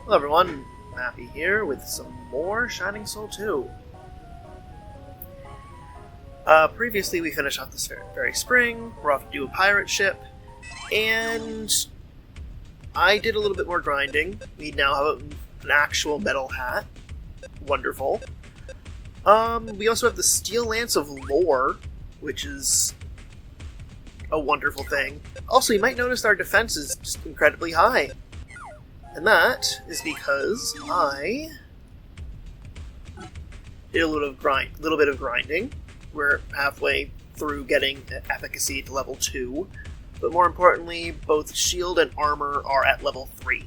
Hello everyone, Mappy here with some more Shining Soul 2. Previously we finished off this very spring, we're off to do a pirate ship, and I did a little bit more grinding. We now have an actual metal hat. Wonderful. We also have the Steel Lance of Lore, which is a wonderful thing. Also, you might notice our defense is just incredibly high. And that is because I did a little bit of grinding. We're halfway through getting efficacy to level 2, but more importantly, both shield and armor are at level 3.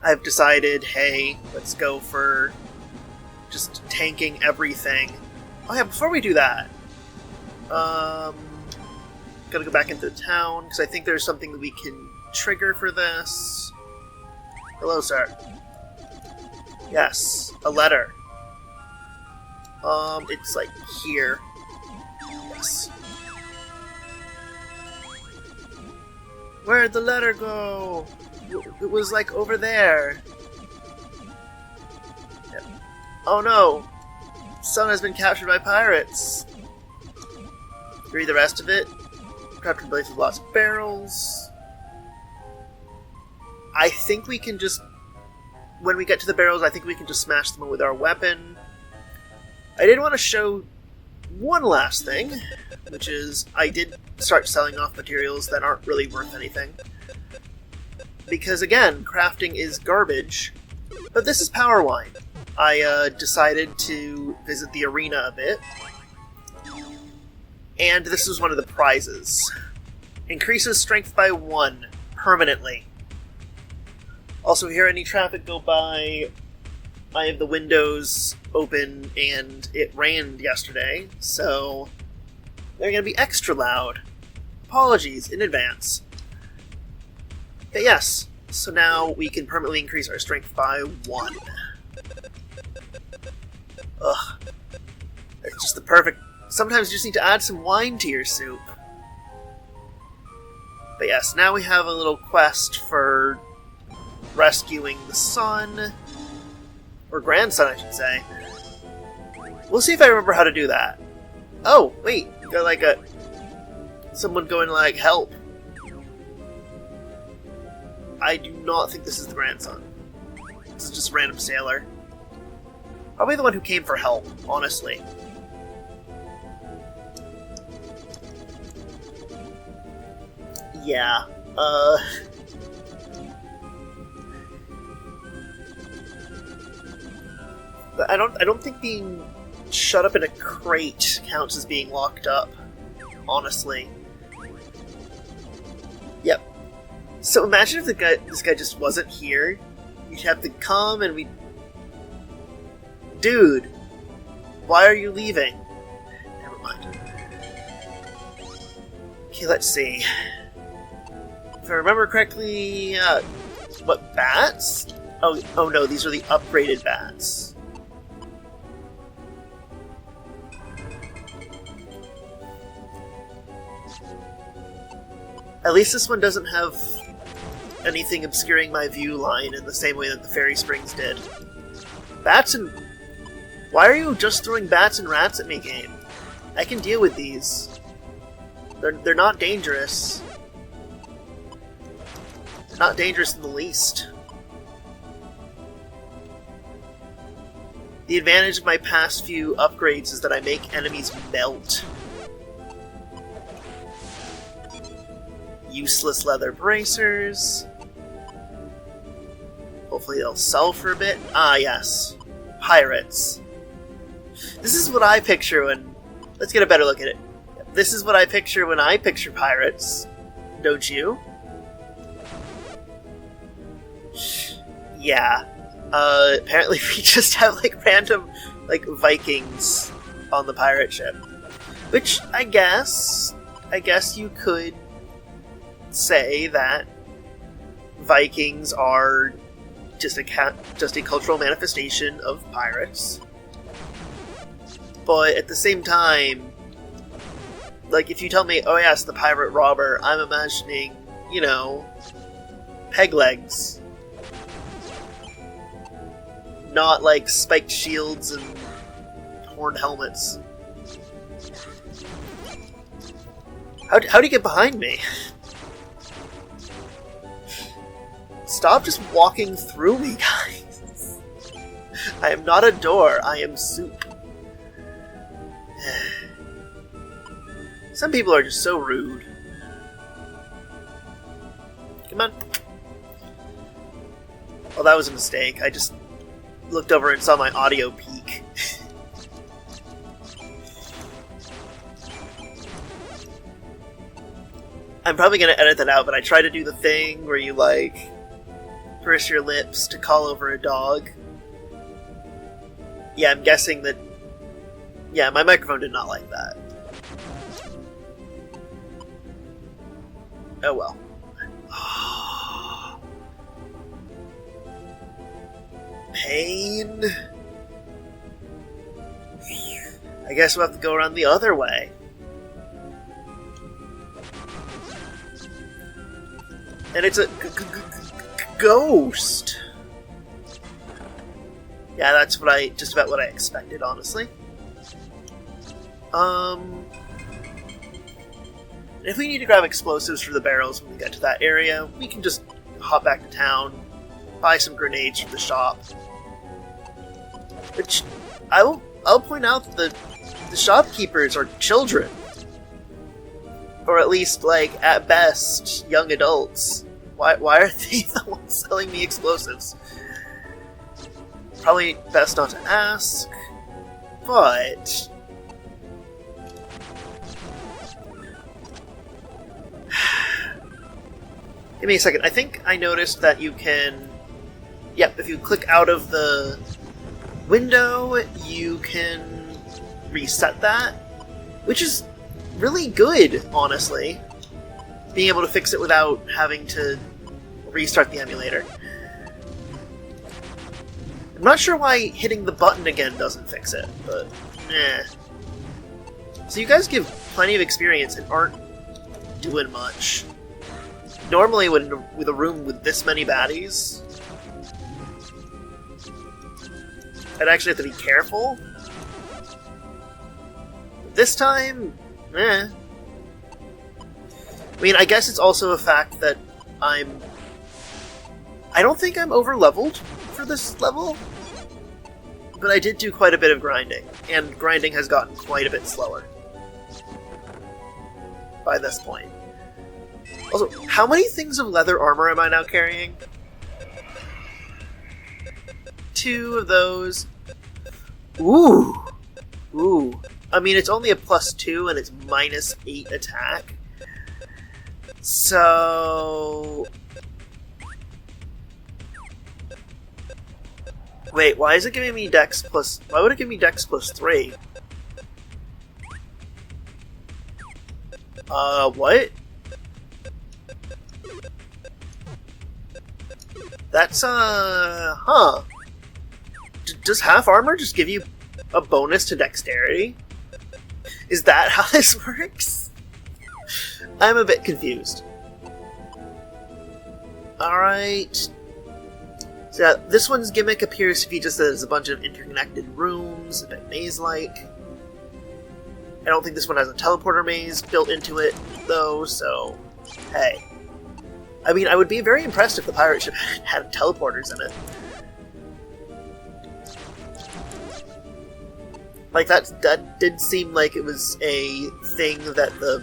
I've decided, hey, let's go for just tanking everything. Oh yeah, before we do that, gotta go back into the town, because I think there's something that we can trigger for this. Hello, sir. Yes, a letter. It's like here. Yes. Where'd the letter go? It was like over there. Yep. Oh no! Son has been captured by pirates. Read the rest of it. Trapped in place with lost barrels. I think we can just... When we get to the barrels, I think we can just smash them with our weapon. I did want to show one last thing, which is I did start selling off materials that aren't really worth anything. Because again, crafting is garbage. But this is power wine. I decided to visit the arena a bit. And this is one of the prizes. Increases strength by 1 permanently. Also, hear any traffic go by, I have the windows open and it rained yesterday, so they're going to be extra loud. Apologies in advance. But yes, so now we can permanently increase our strength by 1. Ugh. It's just the perfect... Sometimes you just need to add some wine to your soup. But yes, now we have a little quest for rescuing the son, or grandson, I should say. We'll see if I remember how to do that. Oh, wait, got like someone going to like help. I do not think this is the grandson. This is just a random sailor. Probably the one who came for help, honestly. Yeah, But I don't think being shut up in a crate counts as being locked up, honestly. Yep. So imagine if this guy just wasn't here. You'd have to come and Dude, why are you leaving? Never mind. Okay, let's see. If I remember correctly, what, bats? Oh no, these are the upgraded bats. At least this one doesn't have anything obscuring my view line in the same way that the Fairy Springs did. Bats and... Why are you just throwing bats and rats at me, game? I can deal with these. They're not dangerous. They're not dangerous in the least. The advantage of my past few upgrades is that I make enemies melt. Useless leather bracers. Hopefully they'll sell for a bit. Ah, yes. Pirates. This is what I picture when... Let's get a better look at it. This is what I picture when I picture pirates. Don't you? Yeah. Apparently we just have, like, random, like, Vikings on the pirate ship. Which, I guess you could say that Vikings are just a cultural manifestation of pirates. But at the same time, like, if you tell me, oh yes, the pirate robber, I'm imagining, you know, peg legs. not like spiked shields and horned helmets. How do you get behind me? Stop just walking through me, guys. I am not a door, I am soup. Some people are just so rude. Come on. Oh, that was a mistake. I just looked over and saw my audio peak. I'm probably going to edit that out, but I try to do the thing where you, like, purse your lips to call over a dog. Yeah, I'm guessing that... Yeah, my microphone did not like that. Oh well. Pain. I guess we'll have to go around the other way. And it's a ghost. Yeah, that's just about what I expected, honestly. If we need to grab explosives for the barrels when we get to that area, we can just hop back to town, buy some grenades from the shop. Which, I'll point out that the shopkeepers are children. Or at least, like, at best, young adults. Why are they the ones selling me explosives? Probably best not to ask, but... Give me a second. I think I noticed that you can... Yep, if you click out of the window, you can reset that, which is really good, honestly. Being able to fix it without having to restart the emulator. I'm not sure why hitting the button again doesn't fix it, but eh. So you guys give plenty of experience and aren't doing much. Normally with a room with this many baddies, I'd actually have to be careful. This time, eh. I mean, I guess it's also a fact that I don't think I'm over-leveled for this level, but I did do quite a bit of grinding, and grinding has gotten quite a bit slower by this point. Also, how many things of leather armor am I now carrying? 2 of those. Ooh! Ooh. I mean, it's only a +2 and it's -8 attack. So... Wait, why is it giving me Dex plus... Why would it give me Dex +3? What? That's, huh. Does half armor just give you a bonus to dexterity? Is that how this works? I'm a bit confused. Alright. So this one's gimmick appears to be just as a bunch of interconnected rooms, a bit maze-like. I don't think this one has a teleporter maze built into it, though, so hey. I mean, I would be very impressed if the pirate ship had teleporters in it. Like, that did seem like it was a thing that the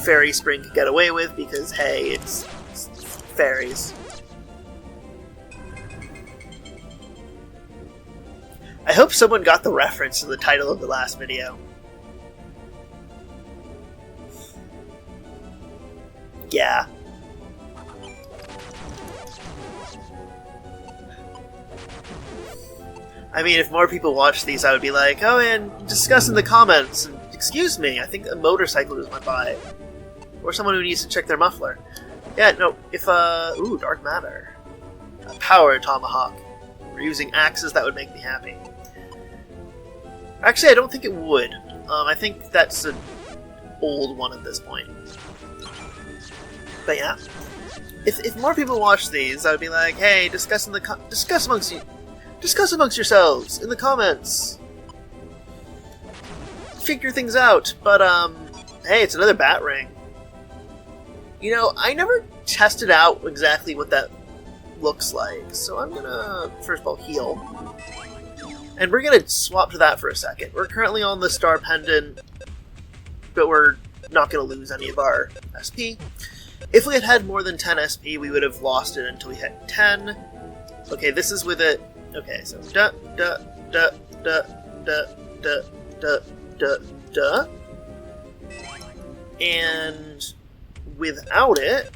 fairy spring could get away with, because, hey, it's fairies. I hope someone got the reference to the title of the last video. Yeah. I mean, if more people watched these, I would be like, oh, and discuss in the comments. And, excuse me, I think a motorcycle just went by. Or someone who needs to check their muffler. Yeah, no, if, ooh, dark matter. A power tomahawk. We're using axes, that would make me happy. Actually, I don't think it would. I think that's an old one at this point. But yeah. If more people watch these, I would be like, hey, discuss amongst Discuss amongst yourselves in the comments. Figure things out, but hey, it's another bat ring. You know, I never tested out exactly what that looks like, so I'm gonna first of all heal. And we're gonna swap to that for a second. We're currently on the Star Pendant, but we're not gonna lose any of our SP. If we had had more than 10 SP, we would have lost it until we hit 10. Okay, this is with it. Okay, so da da da da da da da da da. And without it,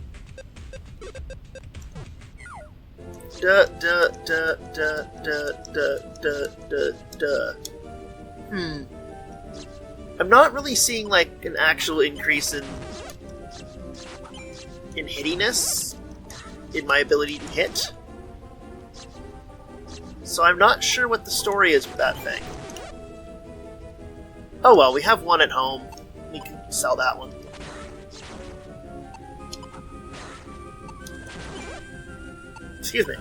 da da da da da da da da da. I'm not really seeing like an actual increase in hittiness in my ability to hit. So I'm not sure what the story is with that thing. Oh well, we have one at home. We can sell that one. Excuse me.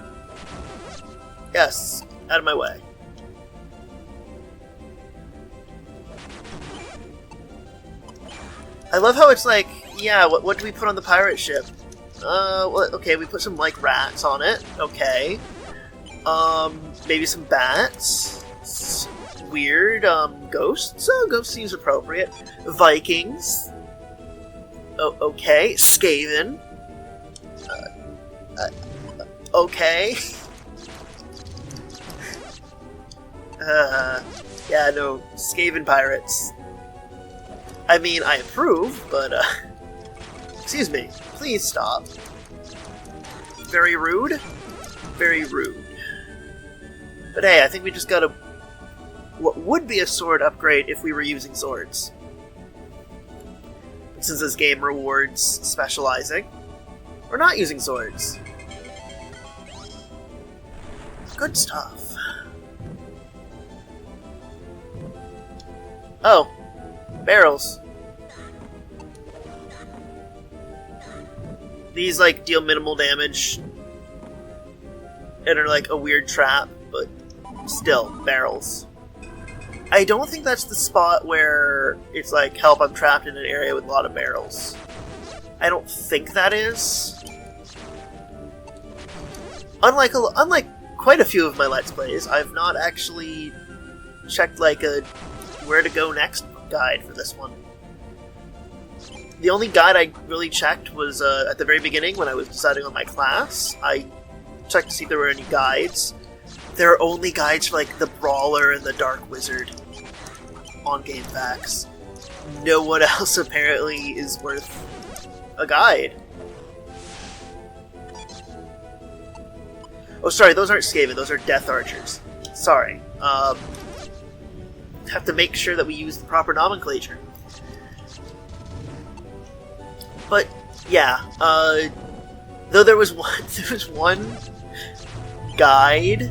Yes, out of my way. I love how it's like, yeah, what do we put on the pirate ship? Well, okay, we put some, like, rats on it. Okay. Maybe some bats. Weird, ghosts? Oh, ghost seems appropriate. Vikings. Oh, okay. Skaven. Okay. Yeah, no, Skaven pirates. I mean, I approve, but, excuse me, please stop. Very rude? Very rude. But hey, I think we just got a... what would be a sword upgrade if we were using swords. But since this game rewards specializing, we're not using swords. Good stuff. Oh. Barrels. These, like, deal minimal damage and are, like, a weird trap, but still, barrels. I don't think that's the spot where it's like, help, I'm trapped in an area with a lot of barrels. I don't think that is. Unlike quite a few of my Let's Plays, I've not actually checked, like, a where to go next guide for this one. The only guide I really checked was at the very beginning when I was deciding on my class. I checked to see if there were any guides. There are only guides for like the Brawler and the Dark Wizard on GameFAQs. No one else apparently is worth a guide. Oh, sorry, those aren't Skaven, those are Death Archers. Sorry. Have to make sure that we use the proper nomenclature. But yeah, though there was one guide.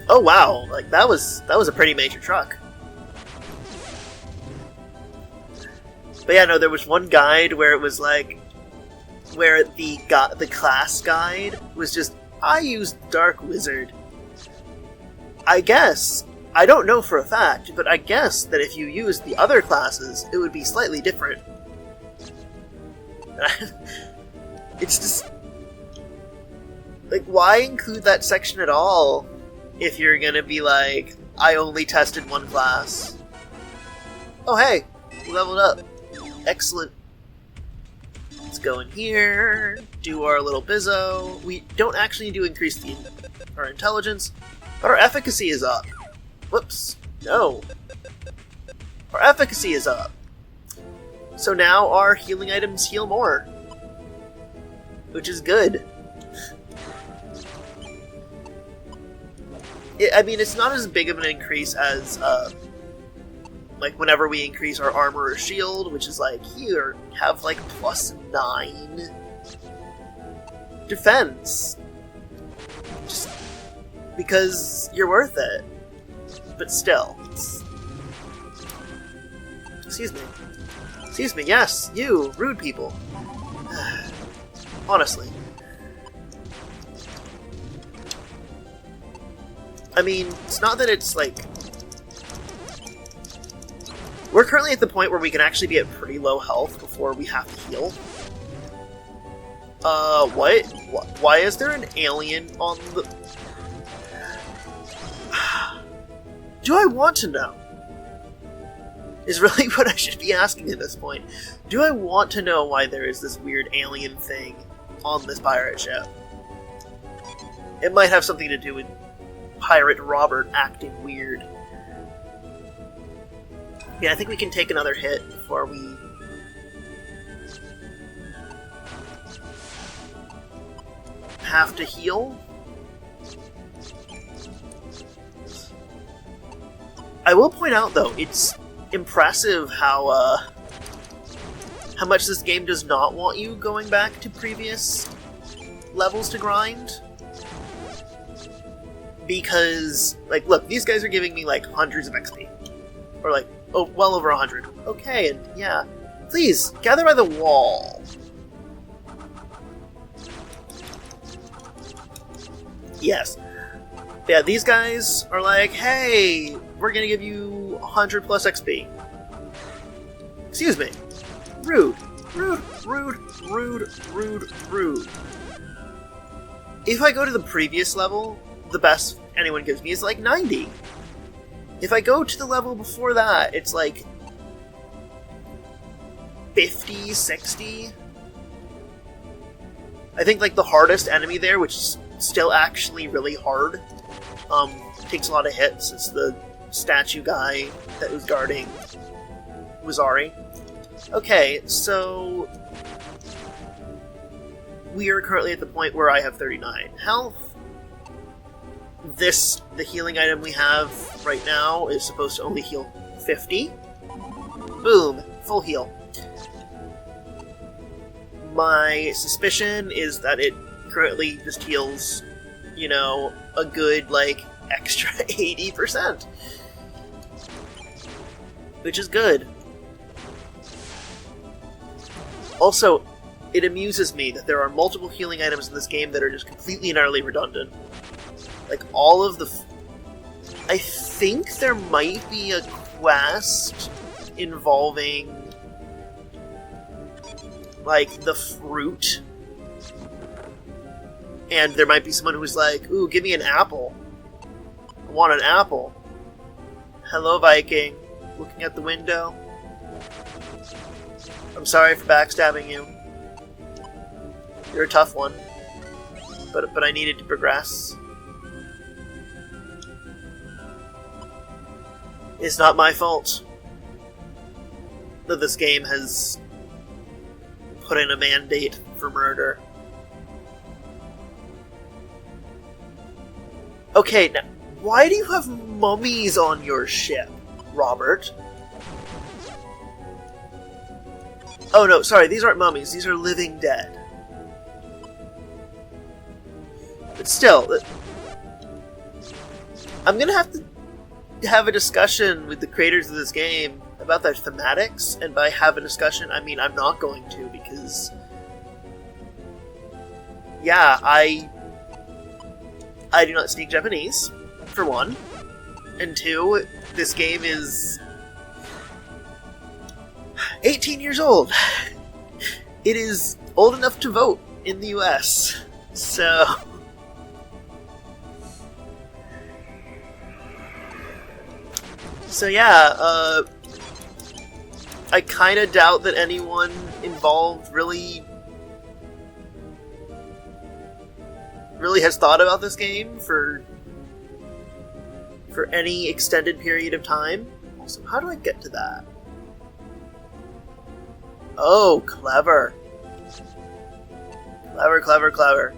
Oh wow, like that was a pretty major truck. But yeah, no, there was one guide where it was like where the class guide was just, I used Dark Wizard. I guess, I don't know for a fact, but I guess that if you used the other classes, it would be slightly different. It's just... like, why include that section at all if you're gonna be like, I only tested one class? Oh hey, we leveled up. Excellent. Let's go in here, do our little bizzo. We don't actually need to increase our intelligence, but our efficacy is up. Whoops. No. Our efficacy is up. So now our healing items heal more. Which is good. I mean, it's not as big of an increase as, like, whenever we increase our armor or shield, which is like, here, have, like, +9 defense. Just because you're worth it. But still. Excuse me. Excuse me, yes, you, rude people. Honestly. I mean, it's not that it's like... We're currently at the point where we can actually be at pretty low health before we have to heal. What? Why is there an alien on the... Do I want to know? Is really what I should be asking at this point. Do I want to know why there is this weird alien thing on this pirate ship? It might have something to do with Pirate Robert acting weird. Yeah, I think we can take another hit before we... have to heal. I will point out, though, it's impressive how much this game does not want you going back to previous levels to grind. Because, like, look, these guys are giving me, like, hundreds of XP. Or, like, oh, well over 100. Okay, and yeah. Please, gather by the wall. Yes. Yeah, these guys are like, hey, we're gonna give you 100 plus XP. Excuse me. Rude. Rude, rude, rude, rude, rude. If I go to the previous level, the best anyone gives me is like 90. If I go to the level before that, it's like 50, 60. I think like the hardest enemy there, which is still actually really hard, takes a lot of hits. It's the statue guy that was guarding Wazari. Okay, so we are currently at the point where I have 39 health. The healing item we have right now is supposed to only heal 50. Boom, full heal. My suspicion is that it currently just heals, you know, a good, like, extra 80%. Which is good. Also, it amuses me that there are multiple healing items in this game that are just completely and utterly redundant. Like, all of the... I think there might be a quest involving, like, the fruit. And there might be someone who's like, ooh, give me an apple. I want an apple. Hello, Viking. Looking at the window. I'm sorry for backstabbing you. You're a tough one. But I needed to progress. It's not my fault that this game has put in a mandate for murder. Okay, now, why do you have mummies on your ship, Robert? Oh no, sorry, these aren't mummies, these are living dead. But still, I'm gonna have to have a discussion with the creators of this game about their thematics, and by have a discussion, I mean I'm not going to, because yeah, I do not speak Japanese, for one, and two, this game is 18 years old. It is old enough to vote in the US, so... So yeah, I kinda doubt that anyone involved really has thought about this game for any extended period of time. Also, how do I get to that? Oh, clever. Clever, clever, clever.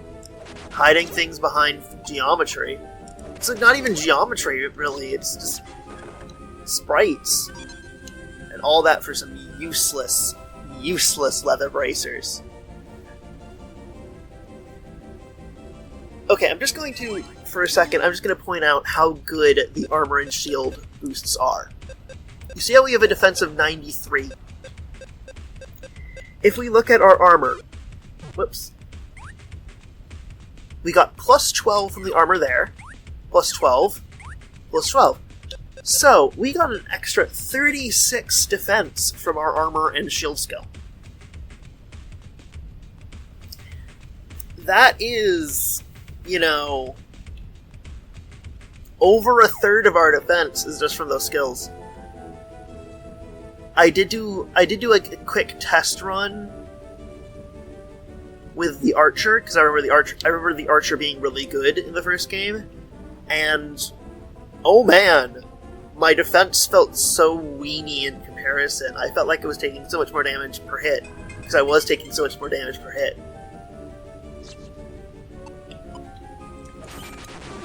Hiding things behind geometry. It's like not even geometry, really, it's just sprites. And all that for some useless leather bracers. Okay, I'm just going to, for a second, I'm just going to point out how good the armor and shield boosts are. You see how we have a defense of 93? If we look at our armor, whoops, we got plus 12 from the armor there, plus 12, plus 12. So, we got an extra 36 defense from our armor and shield skill. That is, over a third of our defense is just from those skills. I did do like a quick test run with the archer, because I remember the archer being really good in the first game, and oh man, my defense felt so weenie in comparison. I felt like I was taking so much more damage per hit, because I was taking so much more damage per hit.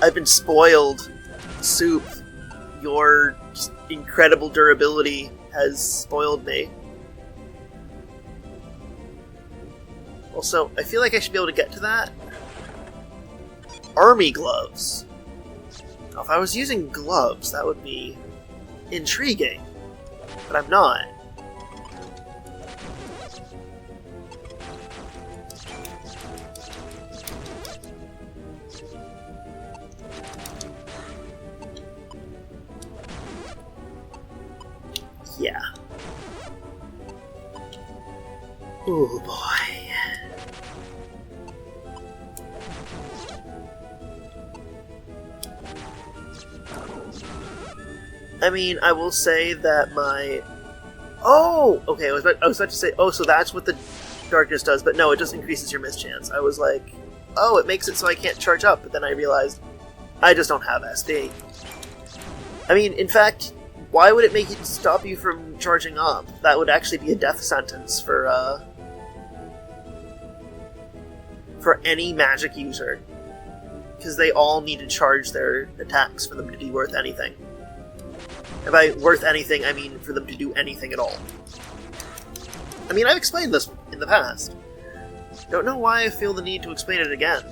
I've been spoiled, Soup. Your incredible durability has spoiled me. Also, I feel like I should be able to get to that. Army gloves. Now, if I was using gloves, that would be intriguing. But I'm not. Yeah. Oh boy. I mean, I will say that my... Oh! Okay, I was about to say, oh, so that's what the darkness does, but no, it just increases your mischance. I was like, oh, it makes it so I can't charge up, but then I realized I just don't have SD. I mean, in fact, why would it make it stop you from charging up? That would actually be a death sentence for any magic user. Because they all need to charge their attacks for them to be worth anything. And by worth anything, I mean for them to do anything at all. I mean, I've explained this in the past. Don't know why I feel the need to explain it again.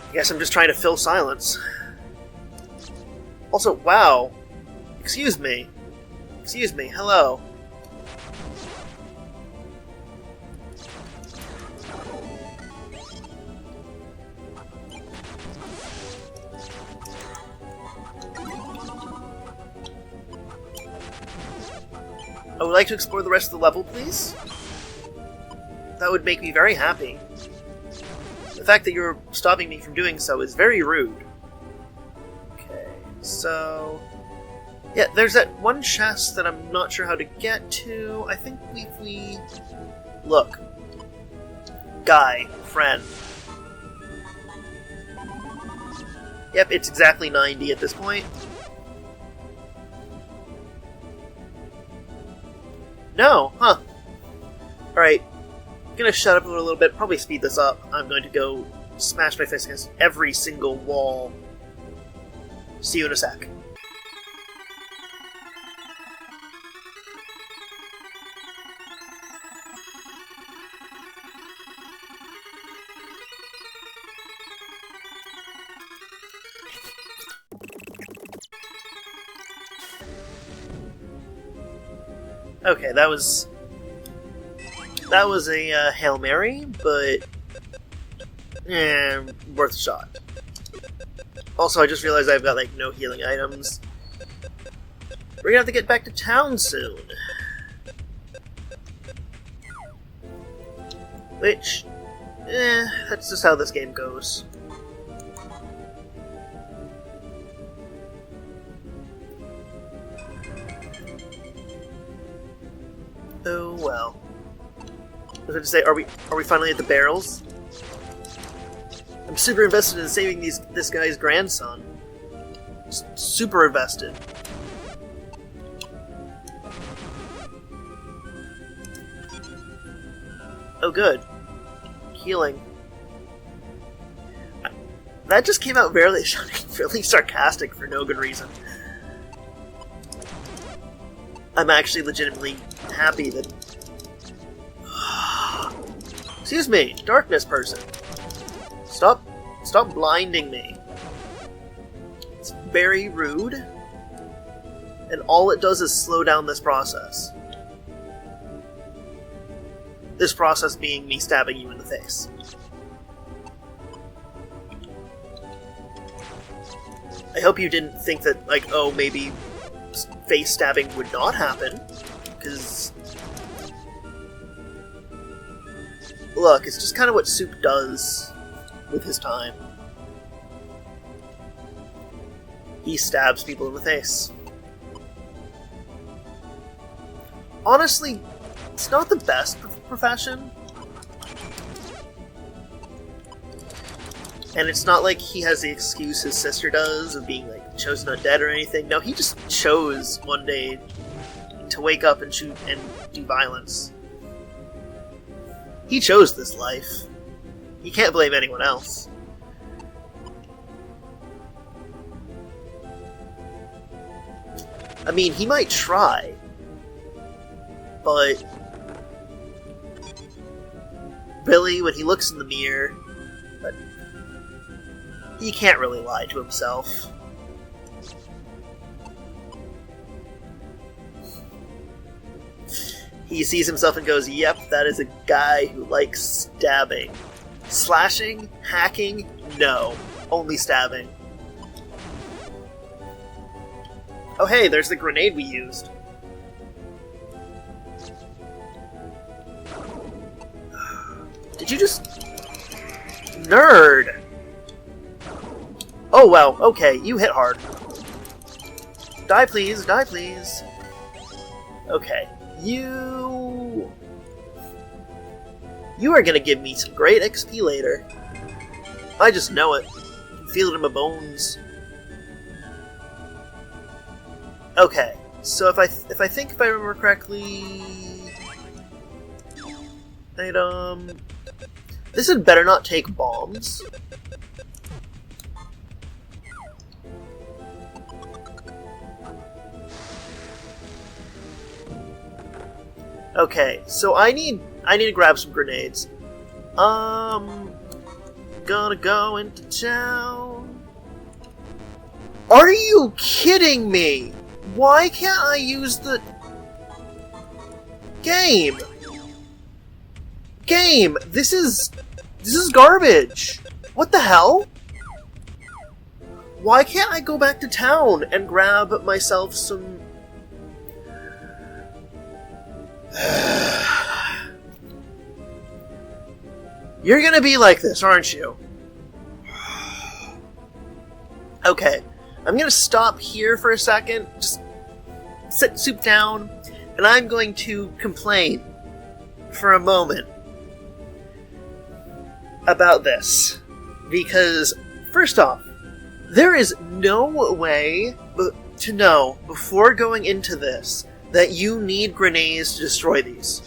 I guess I'm just trying to fill silence. Also, wow. Excuse me. Excuse me, hello. I would like to explore the rest of the level, please. That would make me very happy. The fact that you're stopping me from doing so is very rude. Okay, so... yeah, there's that one chest that I'm not sure how to get to. I think if we... Look. Guy. Friend. Yep, it's exactly 90 at this point. No, huh. Alright, I'm gonna shut up a little bit, probably speed this up. I'm going to go smash my fist against every single wall. See you in a sec. Okay, that was a Hail Mary, but worth a shot. Also, I just realized I've got like no healing items. We're gonna have to get back to town soon. Which, that's just how this game goes. Oh well. I was going to say, are we finally at the barrels? I'm super invested in saving this guy's grandson. Super invested. Oh good. Healing. That just came out really sarcastic for no good reason. I'm actually legitimately happy that... Excuse me, darkness person. Stop blinding me. It's very rude, and all it does is slow down this process. This process being me stabbing you in the face. I hope you didn't think that, like, oh, maybe face stabbing would not happen, because... Look, it's just kind of what Soup does with his time. He stabs people in the face. Honestly, it's not the best profession. And it's not like he has the excuse his sister does of being, like, chosen undead or anything. No, he just chose one day to wake up and shoot and do violence. He chose this life. He can't blame anyone else. I mean, he might try, but really, when he looks in the mirror, he can't really lie to himself. He sees himself and goes, yep, that is a guy who likes stabbing. Slashing? Hacking? No. Only stabbing. Oh hey, there's the grenade we used. Did you just... Nerd! Oh well, okay, you hit hard. Die please, die please. Okay. You are gonna give me some great XP later. I just know it. I can feel it in my bones. Okay, so if I remember correctly, item. This had better not take bombs. Okay, so I need to grab some grenades. Gonna go into town. Are you kidding me? Why can't I use the game? Game, this is garbage. What the hell? Why can't I go back to town and grab myself some... You're gonna be like this, aren't you? Okay, I'm gonna stop here for a second, just sit Soup down, and I'm going to complain for a moment about this. Because, first off, there is no way to know before going into this that you need grenades to destroy these.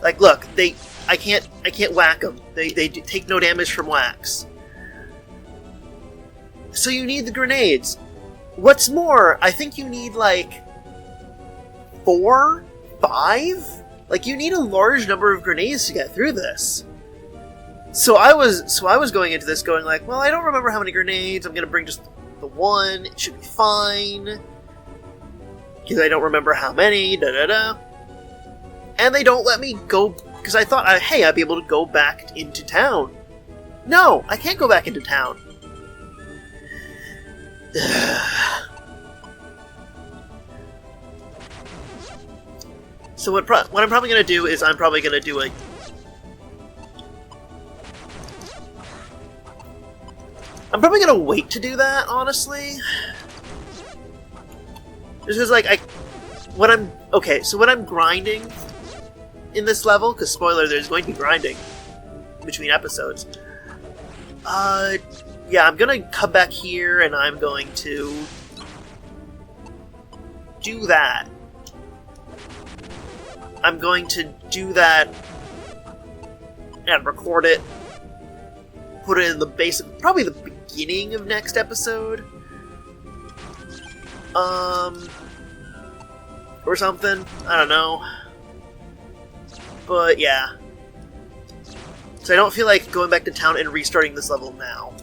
Like, look, I can't whack them. They take no damage from whacks. So you need the grenades. What's more, I think you need like 4, 5? Like, you need a large number of grenades to get through this. So I was going into this going like, well, I don't remember how many grenades. I'm gonna bring just the one. It should be fine. Because I don't remember how many. Da da da. And they don't let me go because I thought, hey, I'd be able to go back into town. No, I can't go back into town. So what I'm probably going to do is I'm probably going to do a... I'm probably going to wait to do that, honestly. Just because, like, when I'm grinding in this level, because spoiler, there's going to be grinding between episodes. Yeah, I'm gonna come back here and I'm going to do that. I'm going to do that and record it, put it in the basic, probably the beginning of next episode. Or something. I don't know. But yeah. So I don't feel like going back to town and restarting this level now.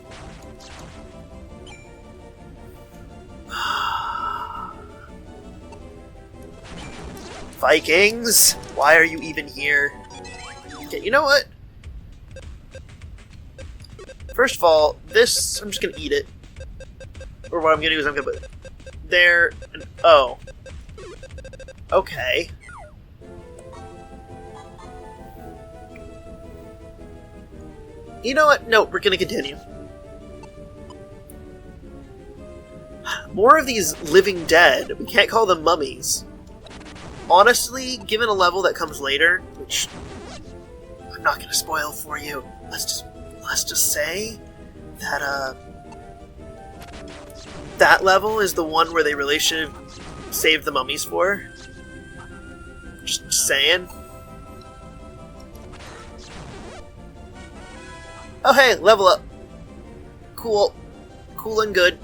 Vikings! Why are you even here? Okay, you know what? First of all, this, I'm just gonna eat it. Or what I'm gonna do is I'm gonna put it there, and oh. Okay. You know what? No, we're gonna continue. More of these living dead. We can't call them mummies. Honestly, given a level that comes later, which I'm not gonna spoil for you, let's just say that that level is the one where they really should have saved the mummies for. Just saying. Oh hey, level up. Cool. Cool and good.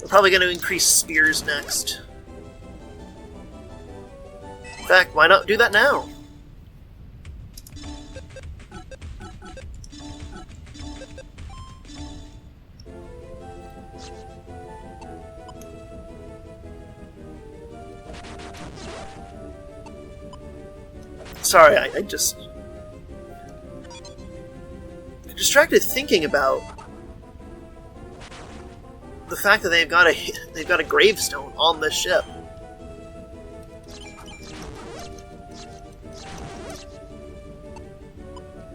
We're probably going to increase spears next. In fact, why not do that now? Sorry, I just... I'm distracted thinking about the fact that they've got a gravestone on this ship.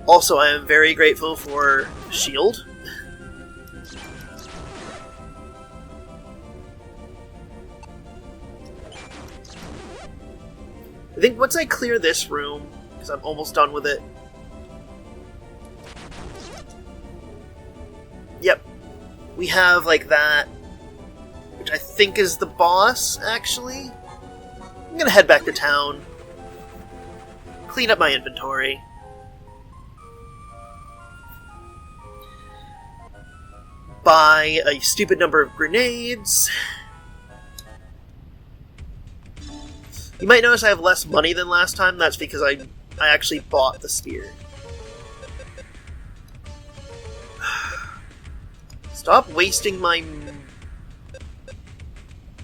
Also, I am very grateful for shield. I think once I clear this room, because I'm almost done with it. Yep. We have, like, that, which I think is the boss, actually. I'm gonna head back to town. Clean up my inventory. Buy a stupid number of grenades. You might notice I have less money than last time. That's because I actually bought the spear. Stop wasting my...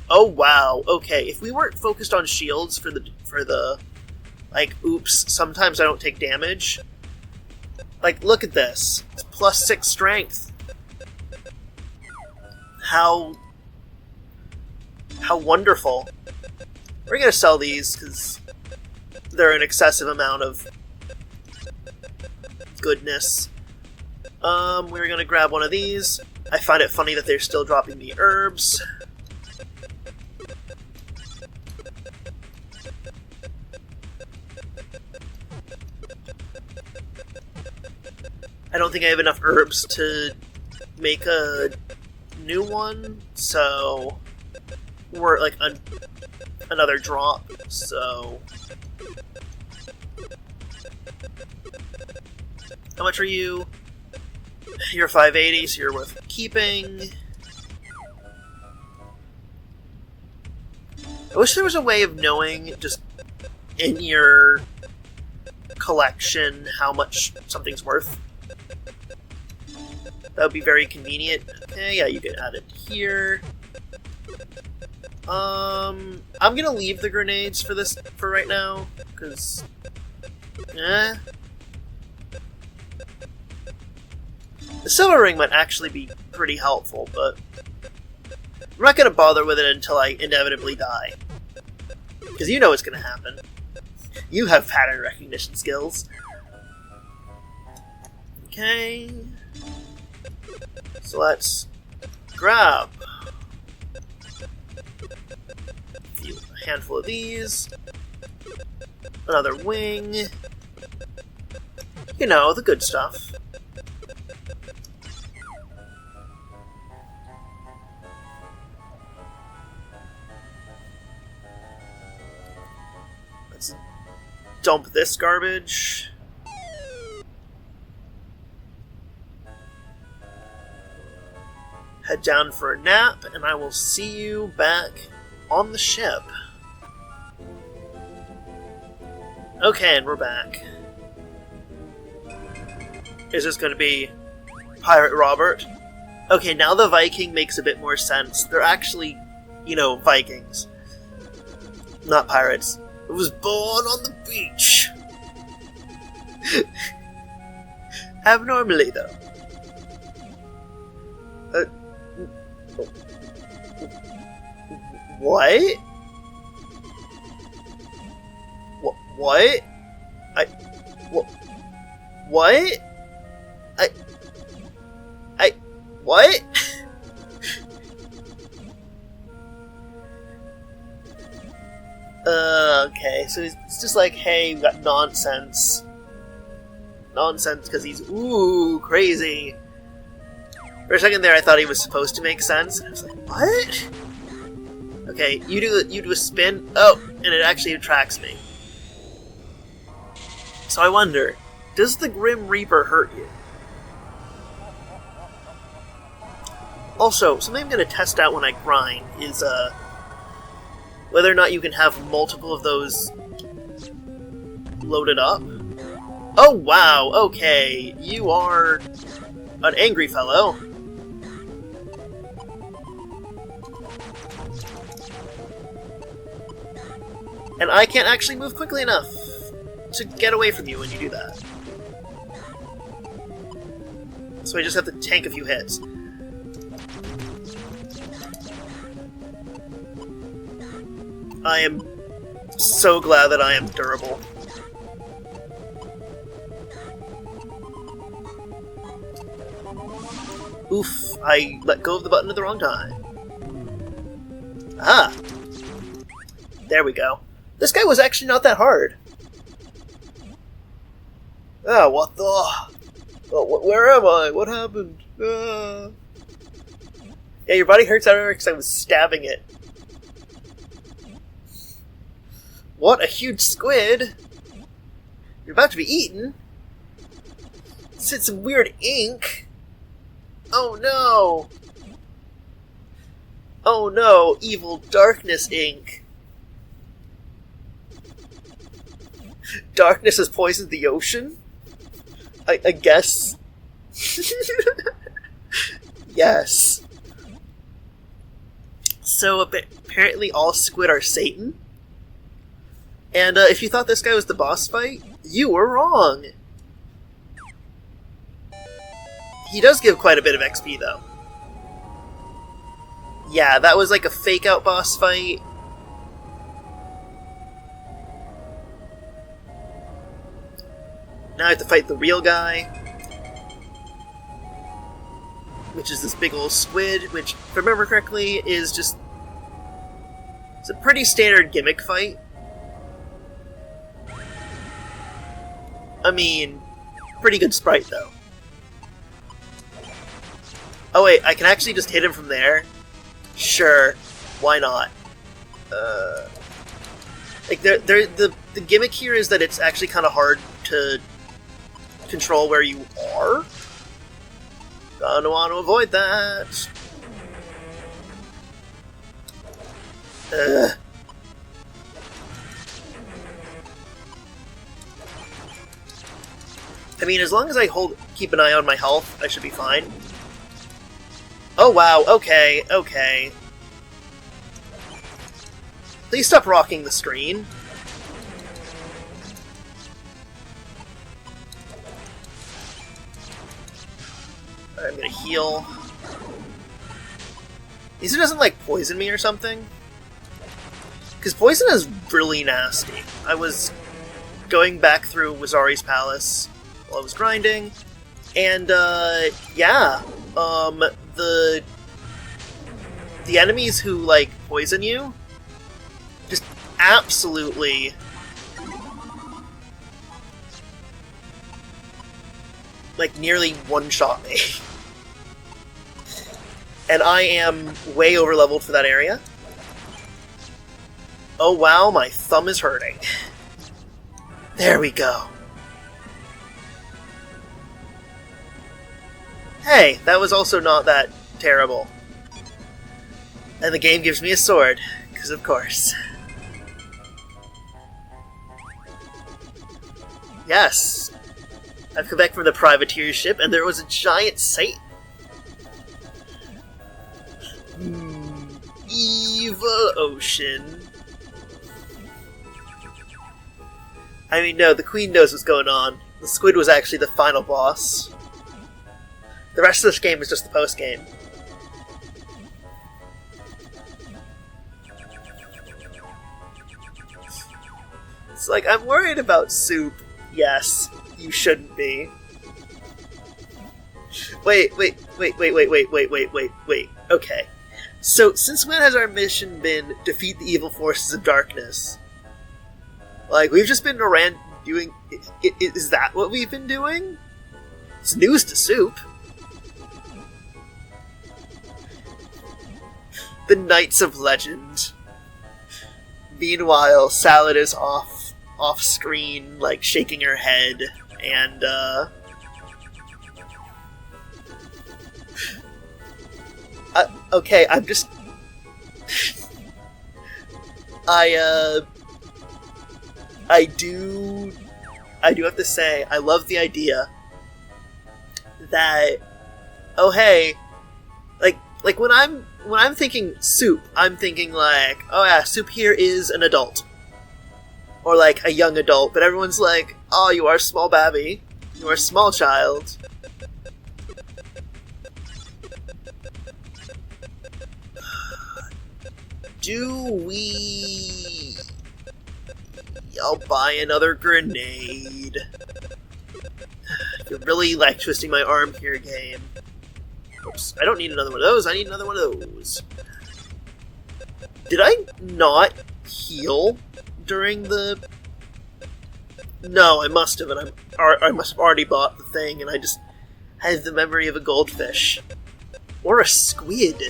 Oh wow, okay. If we weren't focused on shields for the like, oops, sometimes I don't take damage. Like, look at this. It's +6 strength. How wonderful. We're gonna sell these because they're an excessive amount of goodness. We're gonna grab one of these. I find it funny that they're still dropping me herbs. I don't think I have enough herbs to make a new one, so we're like another drop, so... How much are you? You're 580, so you're worth keeping. I wish there was a way of knowing, just in your collection, how much something's worth. That would be very convenient. Okay, yeah, you can add it here. I'm gonna leave the grenades for right now, because... The silver ring might actually be pretty helpful, but I'm not gonna bother with it until I inevitably die. Because you know what's gonna happen. You have pattern recognition skills. Okay. So let's grab a handful of these. Another wing. You know, the good stuff. Let's dump this garbage. Head down for a nap, and I will see you back on the ship. Okay, and we're back. Is this going to be Pirate Robert? Okay, now the Viking makes a bit more sense. They're actually, you know, Vikings. Not pirates. It was born on the beach. Abnormally, though. What? What? What? What? Okay, so it's just like, hey, we got nonsense. Nonsense because he's, ooh, crazy. For a second there, I thought he was supposed to make sense. I was like, what? Okay, you do a spin. Oh, and it actually attracts me. So I wonder, does the Grim Reaper hurt you? Also, something I'm going to test out when I grind is whether or not you can have multiple of those loaded up. Oh wow, okay, you are an angry fellow. And I can't actually move quickly enough to get away from you when you do that. So I just have to tank a few hits. I am so glad that I am durable. Oof, I let go of the button at the wrong time. Ah! There we go. This guy was actually not that hard. Ah, what the... Oh, where am I? What happened? Ah. Yeah, your body hurts everywhere because I was stabbing it. What a huge squid! You're about to be eaten? It's in some weird ink. Oh no! Oh no, evil darkness ink. Darkness has poisoned the ocean? I guess. Yes. So apparently all squid are Satan? And if you thought this guy was the boss fight, you were wrong! He does give quite a bit of XP, though. Yeah, that was like a fake-out boss fight. Now I have to fight the real guy. Which is this big old squid, which, if I remember correctly, is just... It's a pretty standard gimmick fight. I mean, pretty good sprite, though. Oh wait, I can actually just hit him from there? Sure, why not? Like, the gimmick here is that it's actually kind of hard to control where you are. Gonna want to avoid that. I mean, as long as I keep an eye on my health, I should be fine. Oh wow, okay, okay. Please stop rocking the screen. Alright, I'm gonna heal. He doesn't, like, poison me or something? Because poison is really nasty. I was going back through Wazari's Palace while I was grinding, and, yeah, the enemies who, like, poison you just absolutely, like, nearly one-shot me. And I am way over-leveled for that area. Oh wow, my thumb is hurting. There we go. Hey, that was also not that terrible. And the game gives me a sword, because of course. Yes. I've come back from the privateer ship, and there was a giant Satan. Evil ocean. I mean, no, the queen knows what's going on. The squid was actually the final boss. The rest of this game is just the post-game. It's like, I'm worried about Soup. Yes, you shouldn't be. Wait. Okay. So, since when has our mission been defeat the evil forces of darkness? Like, we've just been around doing... Is that what we've been doing? It's news to Soup. The Knights of Legend. Meanwhile, Salad is off screen, like, shaking her head, and, okay, I'm just... I do have to say, I love the idea that, oh hey, like when I'm thinking Soup, I'm thinking like, oh yeah, Soup here is an adult. Or like a young adult, but everyone's like, oh, you are a small babby. You are a small child. Do we... I'll buy another grenade. You're really, like, twisting my arm here, game. Oops, I don't need another one of those, I need another one of those. Did I not heal during the... No, I must have, and I must have already bought the thing, and I just have the memory of a goldfish. Or a squid.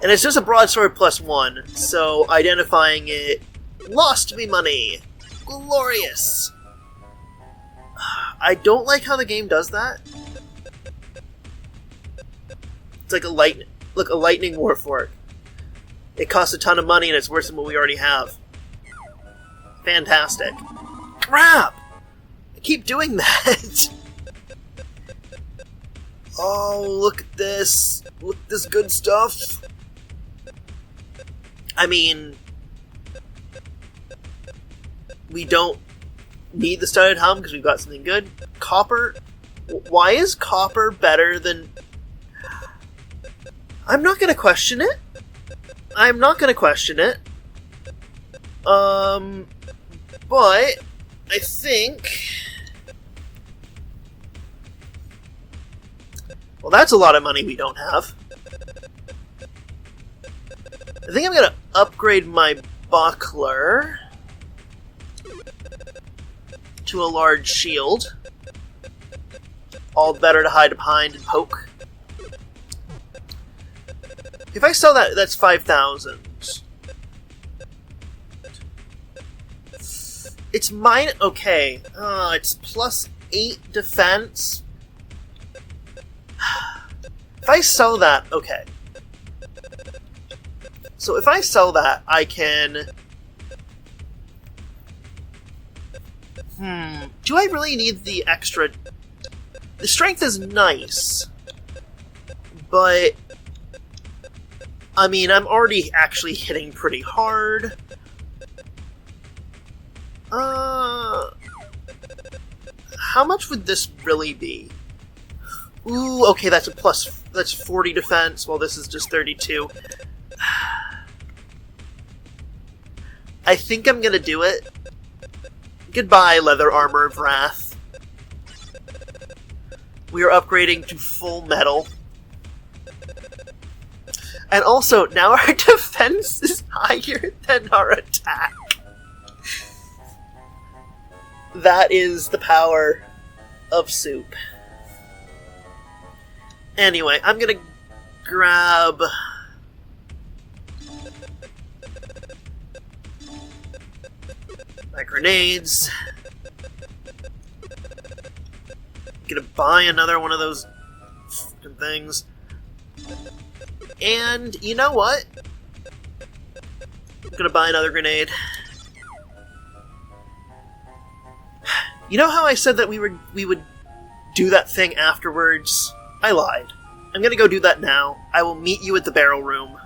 And it's just a broadsword +1, so identifying it lost me money. Glorious. I don't like how the game does that. It's like a lightning warfork. It costs a ton of money and it's worse than what we already have. Fantastic. Crap! I keep doing that. Oh, look at this. Look at this good stuff. I mean, we don't need the studded helm because we've got something good. Copper? Why is copper better than... I'm not going to question it. I'm not going to question it. But I think... Well, that's a lot of money we don't have. I think I'm going to upgrade my buckler to a large shield. All better to hide behind and poke. If I sell that, that's 5,000. It's mine. Okay. It's +8 defense. If I sell that, okay. So if I sell that, I can... Do I really need the extra... The strength is nice. But... I mean, I'm already actually hitting pretty hard. How much would this really be? Ooh, okay, that's that's 40 defense, while this is just 32. I think I'm gonna do it. Goodbye, Leather Armor of Wrath. We are upgrading to full metal. And also, now our defense is higher than our attack. That is the power of Soup. Anyway, I'm gonna grab... my grenades. I'm gonna buy another one of those fucking things. And you know what? I'm gonna buy another grenade. You know how I said that we would do that thing afterwards? I lied. I'm gonna go do that now. I will meet you at the barrel room.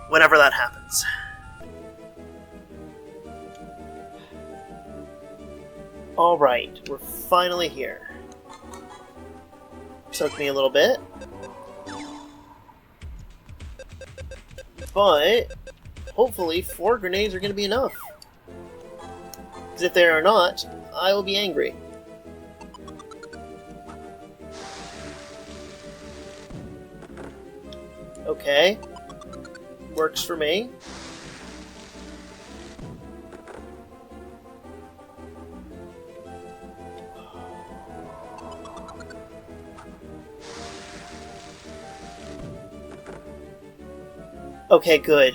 Whenever that happens. Alright, we're finally here. Took me a little bit. But hopefully 4 grenades are going to be enough. Because if they are not, I will be angry. Okay. Works for me. Okay, good.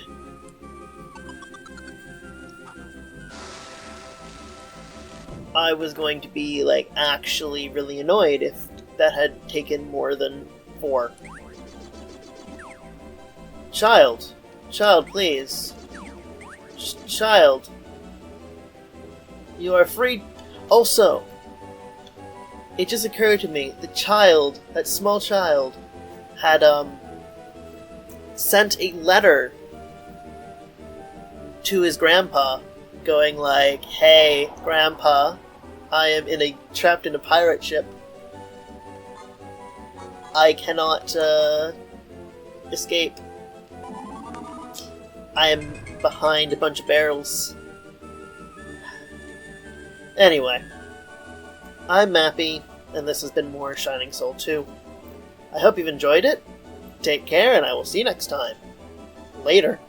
I was going to be, like, actually really annoyed if that had taken more than 4. Child! Child, please. Child. You are free. Also, it just occurred to me, the child, that small child, had, sent a letter to his grandpa, going like, "Hey, Grandpa, I am trapped in a pirate ship. I cannot escape. I am behind a bunch of barrels." Anyway, I'm Mappy, and this has been more Shining Soul 2. I hope you've enjoyed it. Take care, and I will see you next time. Later.